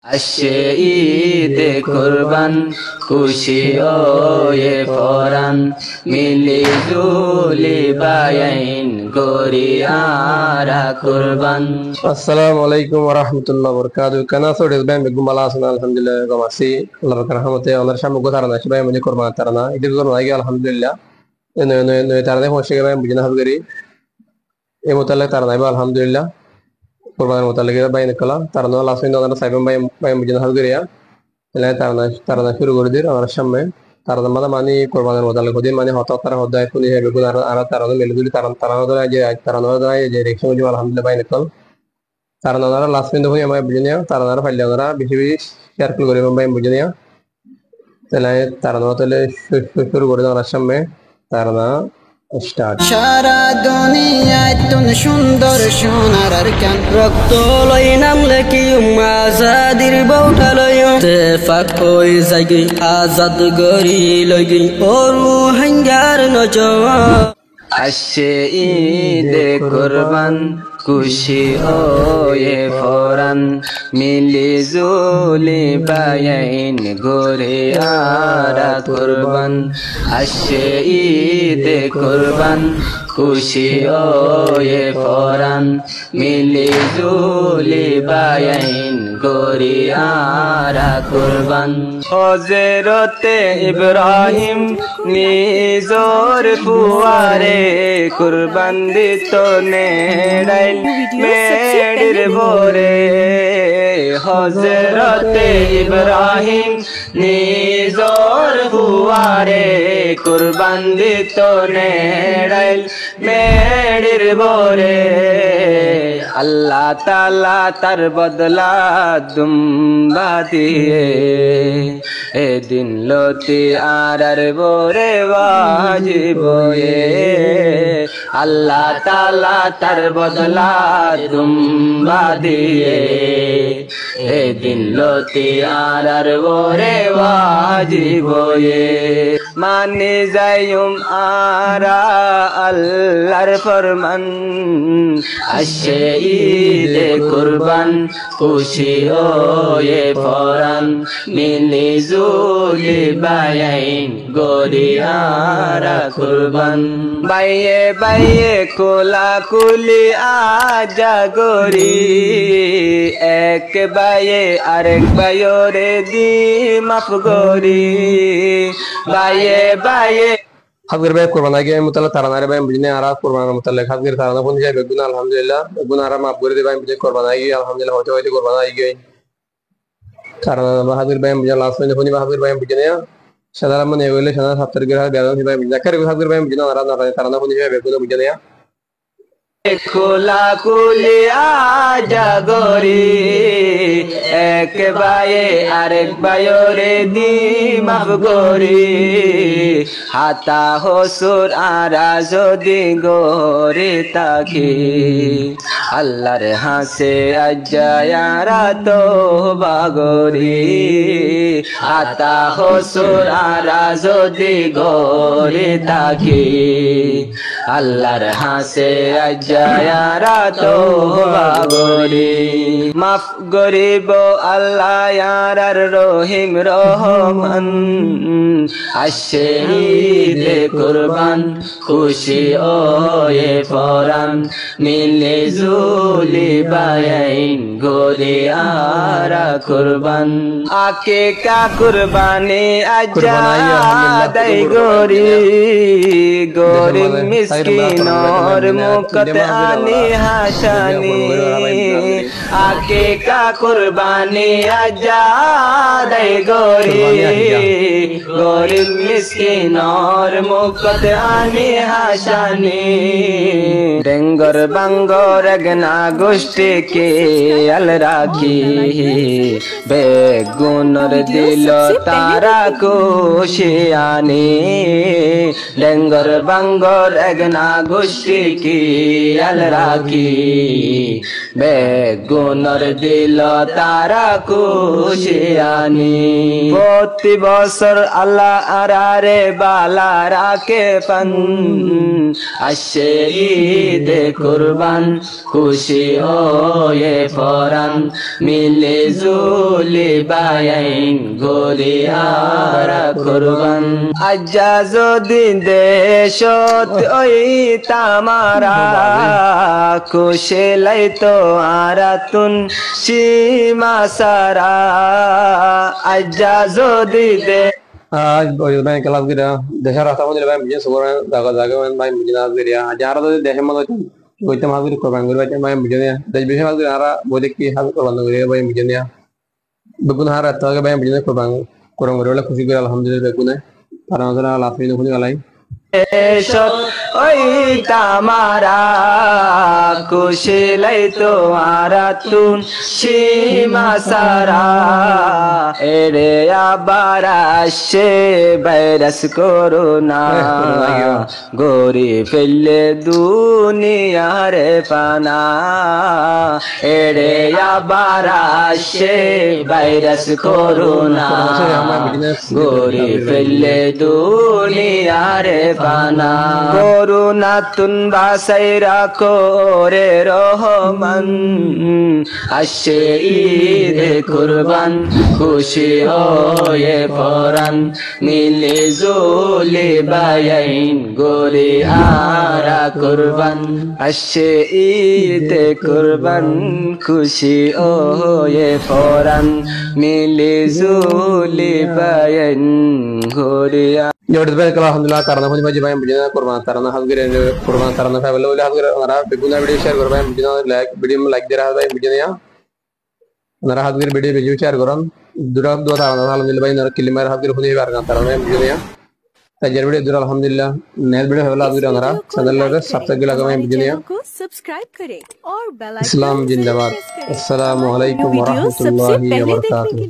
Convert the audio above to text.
আসছে ঈদে কুরবান খুশি ওয়ে ফরান মিলি জুলি বায়াইন গরিয়ারা কুরবান। আসসালামু আলাইকুম ওয়া রাহমাতুল্লাহি ওয়া বারাকাতুহু। কানা সৌদিস বাই বেগুম বালা আছেন আলহামদুলিল্লাহ গমাসি আল্লাহর রহমতে ওনার সামনে গোতারনা সবাই মনে কুরবান তারনা ঈদের জন্য আগে আলহামদুলিল্লাহ এনে এনে এনে তারনে পৌঁছে গেলাম বুঝনা হাবগরি এই মোতালে তারনা আলহামদুলিল্লাহ কুরবানের মোতালে গেলা বাইন কলা তারনা লাসিন ওনার সাইবাম বাই বাই বুঝনা হাবগরিয়া তাহলে তারনা তারনা শুরু করে দির ওনার সামনে তারনা মানে কুরবানের মোতালে কদিন মানে হত তারা হদায় শুনি হে বেগুন আর তারনা মিলগুলি তারনা তারনা তারনা যে রিকশা আলহামদুলিল্লাহ বাইন কল তারা নারা লাস্ট মিনিট হয়ে আমার বুঝে নেওয়া তারা নারা ফাইলে ওনারা বেশি বেশি শেয়ার করে আমি বুঝে নেওয়া তাহলে তারা নারা তাহলে শুরু করে দেওয়ার সামনে তারা না স্টার্ট। সারা দুনিয়ায় তুন সুন্দর সোনার কান রক্ত লই নাম লেখি আজাদির বউটা লই তেফাক হই জাগি আজাদ গরি লগি ওরু হাঙ্গার নজওয়া। আসছে ঈদে কুরবান খুশি ওয়ে ফরান মিলি জুলি বায়াইন গরিয়ারা কুরবান। আসছে ঈদে কুরবান খুশি ওয়ে ফরান মিলি জুলি বায়াইন গরিয়ারা কুরবান। হযরতে ইব্রাহিম নিজর ফুয়ারে কুরবান দিত নেড়াইল মেড়ির ভোরে। হযরতে ইব্রাহিম নিজর ফুয়ারে কুরবান দিত নেড়াইল মেড়ির ভোরে। আল্লাহ তাআলা তার বদলা দুম্বা দিয়ে এদিন লতি আর বোরে বাজিব আল্লাহ তাআলা তার বদলা দুম্বা দিয়ে এদিন লতি আর বোরে বাজিব মানে যাইম আরা আল্লাহর ফরমান। আসছে ঈদে কুরবান খুশি ওয়ে ফরান মিলি জুলি বায়াইন গরিয়ারা কুরবান। বাইয়ে বাইয়ে কোলা কুলি আজা গরি এক বাইয়ে আরেক বাইরে দি মাফ গরি বাইয়ে বাইয়ে হাবগির ভাই কুরবান আগে মোতালে তারা নারে ভাই বুঝনে আরা কুরবানের মোতালে হাবগির তারা না কোন যায় বেগুন আলহামদুলিল্লাহ বেগুন আরা মাফ করে দে ভাই বুঝে কুরবান আগে আলহামদুলিল্লাহ হতে হতে কুরবান আগে কারণ হাবগির ভাই বুঝে লাস্ট में কোনি হাবগির ভাই বুঝনে সাধারণ মানে এগুলো সাধারণ 70 গ্রাম বেরো ভাই বুঝে কারে হাবগির ভাই বুঝনে আরা না তারা না কোনি যায় বেগুন বুঝনে খোলা কুলি আজা গরি এক বায়ে আরেক বায়রে দি মাফ গরি হাতা হসুর আরা যদি গরে তাকি আল্লাহর হাসে আজায়ারা তো বাগরি হাতা হসুর আরা যদি গরে তাকি আল্লাহর হাসে আজায়ারা তো বাগরি মাফ গরিব আল্লাহ ইয়ার রহিম রহমান। আসছে ঈদে কুরবান খুশি ওয়ে ফরান মিলে জুলি বায়াইন গরিয়ারা কুরবান। আকে কা কুরবানি আজাদাই গরি গরিব মিসকিনর মুকত আনি হাসানি আকে কা কুরবানি আজাদাই গরি গরিব মিসকিনর মুকত আনি হাসানি। ডেঙ্গর বাঙ্গর গনা গোষ্ঠী কে আল রাখি বেগুনর দিল তারা কুশিয়ানি ডেঙ্গর বাঙ্গর গনা গোষ্ঠী কি আল রাখি বেগুনর দিল তারা কুশিয়ানি। প্রতি বছর আল্লাহ আরারে বালা রাখে পান আসে ঈদে কুরবান খুশি হয়ে পরান মিলে জুলি বায়াইন গরি আরা কুরবান আজ্জা যদি দেশত ওই তামারা খুশি লাইতো আরাতুন সীমা সারা আজ্জা যদি দে আজ banyak kelas kita dasar rasa mau jadi bisnis sekarang jaga main bisnis dia jarang tuh dasar mau tuh itu mah gue korban gue baca main bisnisnya dari bisnis mah gue nara boleh ki hal korban gue main bisnisnya begun hara tuh gue main bisnis korban kurang gue lah khusyuk alhamdulillah begun karena saya langsung ini punya lain দেশত ওই Tamara খুশি লাইতো Arathoon সীমা সারা এরে আবার আসে virus corona গরি ফেললে দুনিয়ারে পানা এরে আবার আসে ভাইরাস করোনা গরি ফেললে দুনিয়ারে পানা করুণা তুন বাসাই রাখো রে রহমান আসে ঈদে কুরবান খুশি হয়ে পরান মিলে জুলি বায়াইন গরি আরা কুরবান আসে ঈদে কুরবান খুশি হয়ে পরান মিলে জুলি বায়াইন গরি Jauh dari kalau alhamdulillah karena punya baju banyak bisnis korban karena korban karena family oleh karena beguna video share korban bisnis like dia ada bisnisnya nara hadir video share korban dua tahun alhamdulillah banyak nara kilimar hadir punya karena bisnisnya tajar video dua alhamdulillah net video hela hadir nara channel lagi subscribe lagi main bisnisnya subscribe करें और bell icon Islam Jindabad Assalamualaikum warahmatullahi wabarakatuh